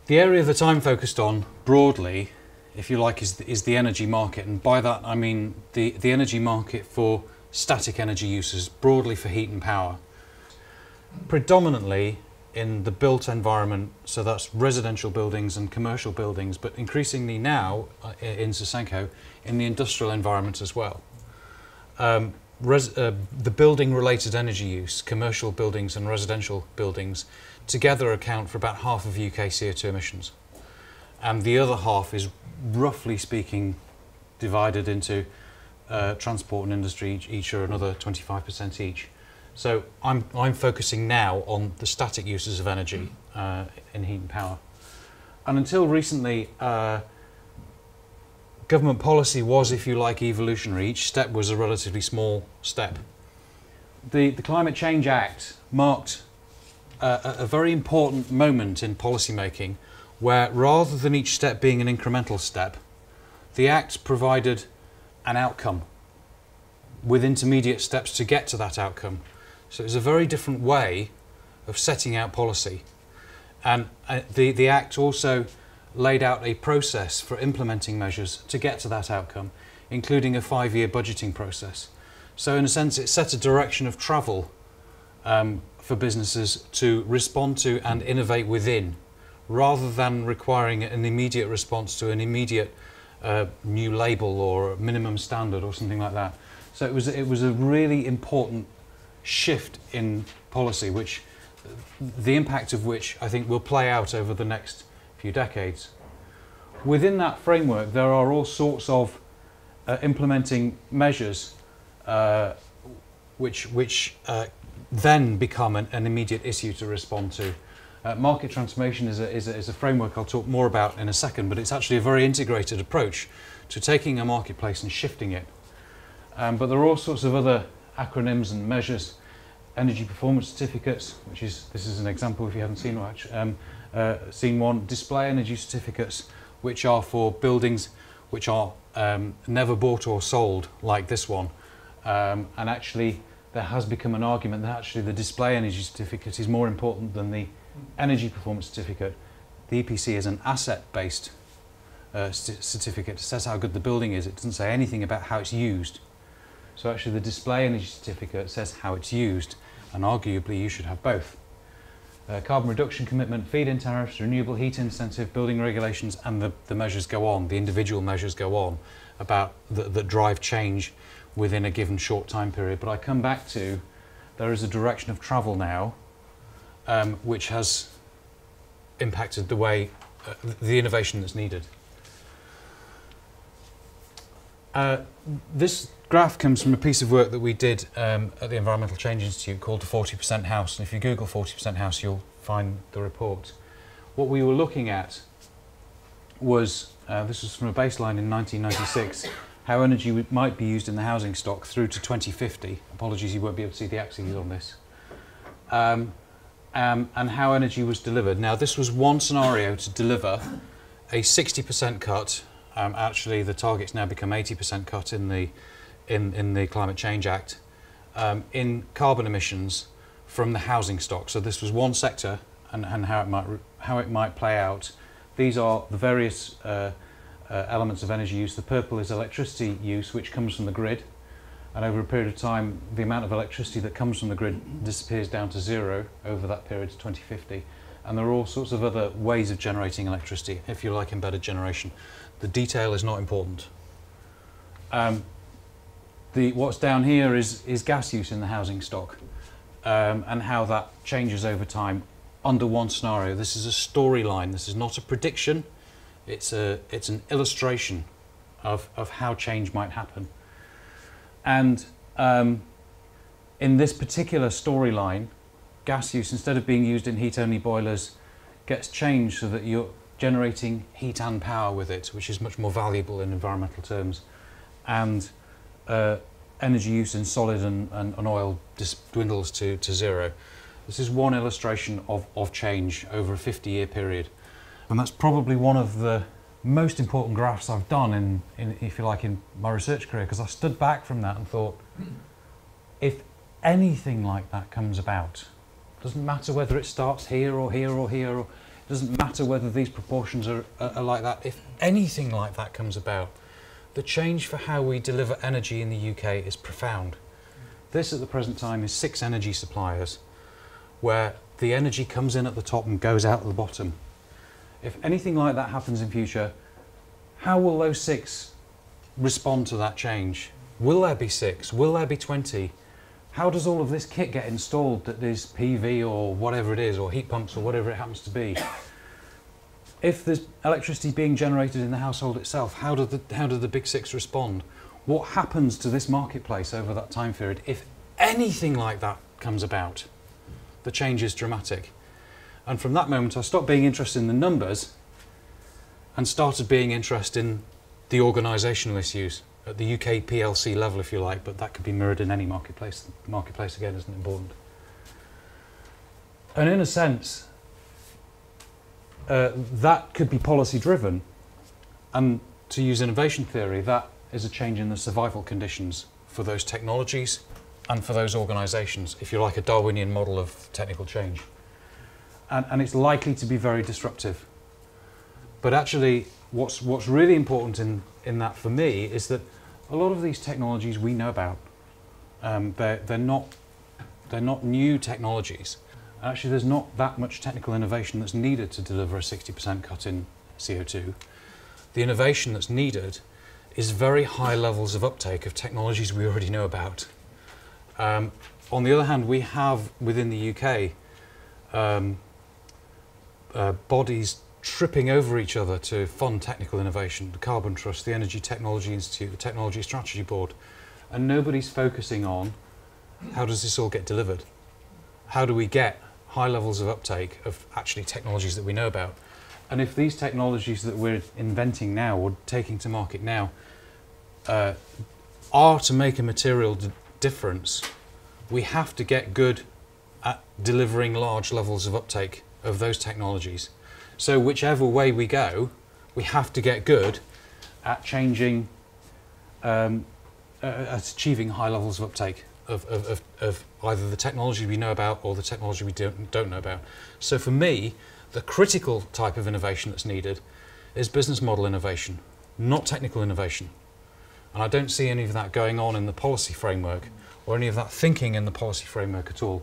The area that I'm focused on broadly, if you like, is the energy market, and by that I mean the energy market for static energy uses, broadly for heat and power. Predominantly in the built environment, so that's residential buildings and commercial buildings, but increasingly now in Susenco, in the industrial environment as well. The building related energy use, commercial buildings and residential buildings, together account for about half of UK CO2 emissions. And the other half is, roughly speaking, divided into transport and industry, each are another 25% each. So I'm focusing now on the static uses of energy in heat and power. And until recently, government policy was, if you like, evolutionary. Each step was a relatively small step. The Climate Change Act marked a very important moment in policy making, where rather than each step being an incremental step, the Act provided an outcome with intermediate steps to get to that outcome. So it was a very different way of setting out policy. And the Act also laid out a process for implementing measures to get to that outcome, including a 5-year budgeting process. So in a sense, it set a direction of travel for businesses to respond to and innovate within, rather than requiring an immediate response to an immediate new label or minimum standard or something like that. So it was a really important shift in policy, which the impact of which I think will play out over the next few decades. Within that framework, there are all sorts of implementing measures which then become an immediate issue to respond to. Market transformation is a framework I'll talk more about in a second, but it's actually a very integrated approach to taking a marketplace and shifting it. But there are all sorts of other acronyms and measures. Energy performance certificates, this is an example if you haven't seen one. Display energy certificates, which are for buildings which are never bought or sold, like this one. And actually, there has become an argument that actually the display energy certificate is more important than the energy performance certificate. The EPC is an asset-based certificate. It says how good the building is. It doesn't say anything about how it's used. So actually the display energy certificate says how it's used, and arguably you should have both. Carbon reduction commitment, feed-in tariffs, renewable heat incentive, building regulations, and the measures go on, the individual measures go on about that drive change within a given short time period. But I come back to, there is a direction of travel now which has impacted the way, the innovation that's needed. This graph comes from a piece of work that we did at the Environmental Change Institute called the 40% House. And if you Google 40% House, you'll find the report. What we were looking at was, this was from a baseline in 1996, how energy might be used in the housing stock through to 2050. Apologies, you won't be able to see the axes on this. And how energy was delivered. Now, this was one scenario to deliver a 60% cut. Actually, the target's now become 80% cut in the Climate Change Act in carbon emissions from the housing stock. So this was one sector, and how it might play out. These are the various elements of energy use. The purple is electricity use, which comes from the grid, and over a period of time, the amount of electricity that comes from the grid disappears down to zero over that period to 2050. And there are all sorts of other ways of generating electricity, if you like, embedded generation. The detail is not important. What's down here is gas use in the housing stock, and how that changes over time under one scenario. This is a storyline. This is not a prediction. It's an illustration of how change might happen. And in this particular storyline, gas use, instead of being used in heat-only boilers, gets changed so that you're generating heat and power with it, which is much more valuable in environmental terms. And energy use in solid and oil just dwindles to zero. This is one illustration of change over a 50-year period. And that's probably one of the most important graphs I've done if you like, in my research career, because I stood back from that and thought, if anything like that comes about, doesn't matter whether it starts here or here or here, or It doesn't matter whether these proportions are like that. If anything like that comes about, the change for how we deliver energy in the UK is profound. This at the present time is 6 energy suppliers, where the energy comes in at the top and goes out at the bottom. If anything like that happens in future, how will those 6 respond to that change? Will there be 6? Will there be 20? How does all of this kit get installed that is PV or whatever it is, or heat pumps or whatever it happens to be? If there's electricity being generated in the household itself, how do the big 6 respond? What happens to this marketplace over that time period? If anything like that comes about, the change is dramatic. And from that moment I stopped being interested in the numbers and started being interested in the organisational issues at the UK PLC level, if you like, but that could be mirrored in any marketplace. The marketplace again isn't important. And in a sense, that could be policy driven, and to use innovation theory, that is a change in the survival conditions for those technologies and for those organisations, if you like, a Darwinian model of technical change. And it's likely to be very disruptive. But actually, what's really important in that for me is that a lot of these technologies we know about. They're not new technologies. Actually, there's not that much technical innovation that's needed to deliver a 60% cut in CO2. The innovation that's needed is very high levels of uptake of technologies we already know about. On the other hand, we have within the UK bodies tripping over each other to fund technical innovation, the Carbon Trust, the Energy Technology Institute, the Technology Strategy Board, and nobody's focusing on how does this all get delivered? How do we get high levels of uptake of actually technologies that we know about? And if these technologies that we're inventing now or taking to market now are to make a material difference, we have to get good at delivering large levels of uptake of those technologies. So whichever way we go, we have to get good at changing, at achieving high levels of uptake of either the technology we know about or the technology we don't know about. So for me, the critical type of innovation that's needed is business model innovation, not technical innovation. And I don't see any of that going on in the policy framework or any of that thinking in the policy framework at all.